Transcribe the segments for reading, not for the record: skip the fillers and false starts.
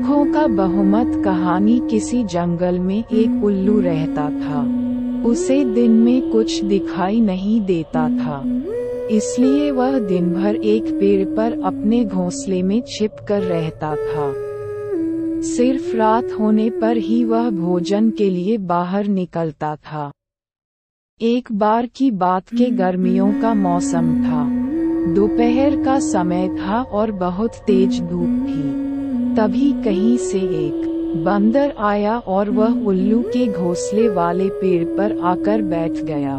मूर्खों का बहुमत। कहानी। किसी जंगल में एक उल्लू रहता था। उसे दिन में कुछ दिखाई नहीं देता था, इसलिए वह दिन भर एक पेड़ पर अपने घोंसले में छिपकर रहता था। सिर्फ रात होने पर ही वह भोजन के लिए बाहर निकलता था। एक बार की बात के गर्मियों का मौसम था। दोपहर का समय था और बहुत तेज धूप थी। तभी कहीं से एक बंदर आया और वह उल्लू के घोंसले वाले पेड़ पर आकर बैठ गया।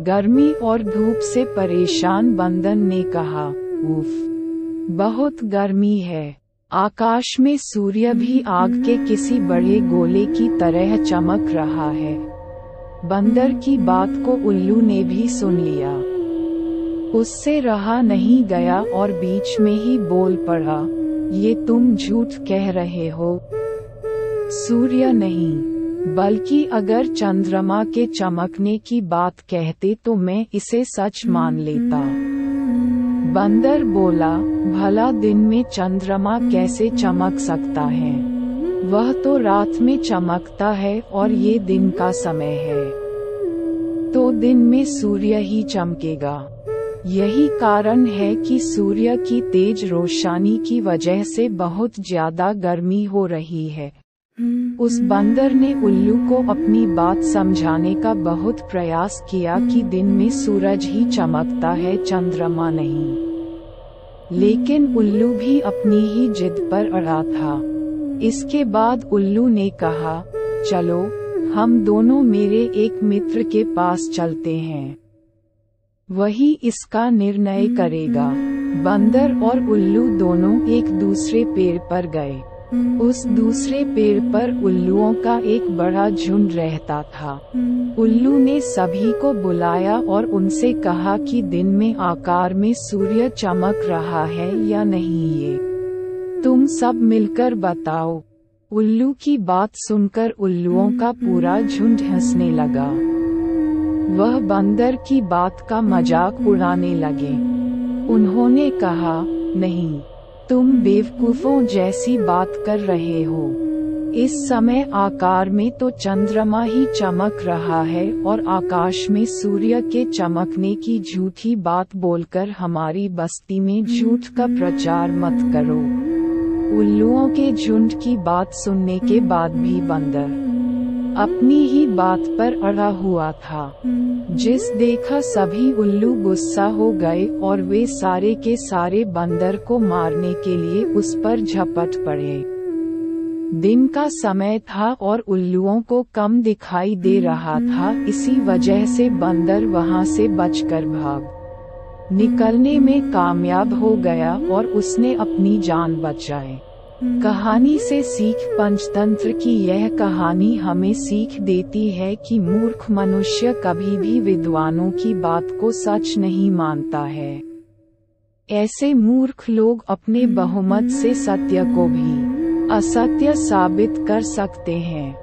गर्मी और धूप से परेशान बंदर ने कहा, उफ, बहुत गर्मी है। आकाश में सूर्य भी आग के किसी बड़े गोले की तरह चमक रहा है। बंदर की बात को उल्लू ने भी सुन लिया। उससे रहा नहीं गया और बीच में ही बोल पड़ा, ये तुम झूठ कह रहे हो। सूर्य नहीं, बल्कि अगर चंद्रमा के चमकने की बात कहते तो मैं इसे सच मान लेता। बंदर बोला, भला दिन में चंद्रमा कैसे चमक सकता है? वह तो रात में चमकता है और ये दिन का समय है। तो दिन में सूर्य ही चमकेगा। यही कारण है कि सूर्य की तेज रोशनी की वजह से बहुत ज्यादा गर्मी हो रही है। उस बंदर ने उल्लू को अपनी बात समझाने का बहुत प्रयास किया कि दिन में सूरज ही चमकता है, चंद्रमा नहीं। लेकिन उल्लू भी अपनी ही जिद पर अड़ा था। इसके बाद उल्लू ने कहा, चलो हम दोनों मेरे एक मित्र के पास चलते हैं, वही इसका निर्णय करेगा। बंदर और उल्लू दोनों एक दूसरे पेड़ पर गए। उस दूसरे पेड़ पर उल्लुओं का एक बड़ा झुंड रहता था। उल्लू ने सभी को बुलाया और उनसे कहा कि दिन में आकार में सूर्य चमक रहा है या नहीं, ये तुम सब मिलकर बताओ। उल्लू की बात सुनकर उल्लुओं का पूरा झुंड हंसने लगा। वह बंदर की बात का मजाक उड़ाने लगे। उन्होंने कहा, नहीं, तुम बेवकूफों जैसी बात कर रहे हो। इस समय आकार में तो चंद्रमा ही चमक रहा है और आकाश में सूर्य के चमकने की झूठी बात बोलकर हमारी बस्ती में झूठ का प्रचार मत करो। उल्लुओं के झुंड की बात सुनने के बाद भी बंदर अपनी ही बात पर अड़ा हुआ था। जिस देखा सभी उल्लू गुस्सा हो गए और वे सारे के सारे बंदर को मारने के लिए उस पर झपट पड़े। दिन का समय था और उल्लुओं को कम दिखाई दे रहा था, इसी वजह से बंदर वहां से बचकर भाग निकलने में कामयाब हो गया और उसने अपनी जान बचाई। कहानी से सीख। पंचतंत्र की यह कहानी हमें सीख देती है कि मूर्ख मनुष्य कभी भी विद्वानों की बात को सच नहीं मानता है। ऐसे मूर्ख लोग अपने बहुमत से सत्य को भी असत्य साबित कर सकते हैं।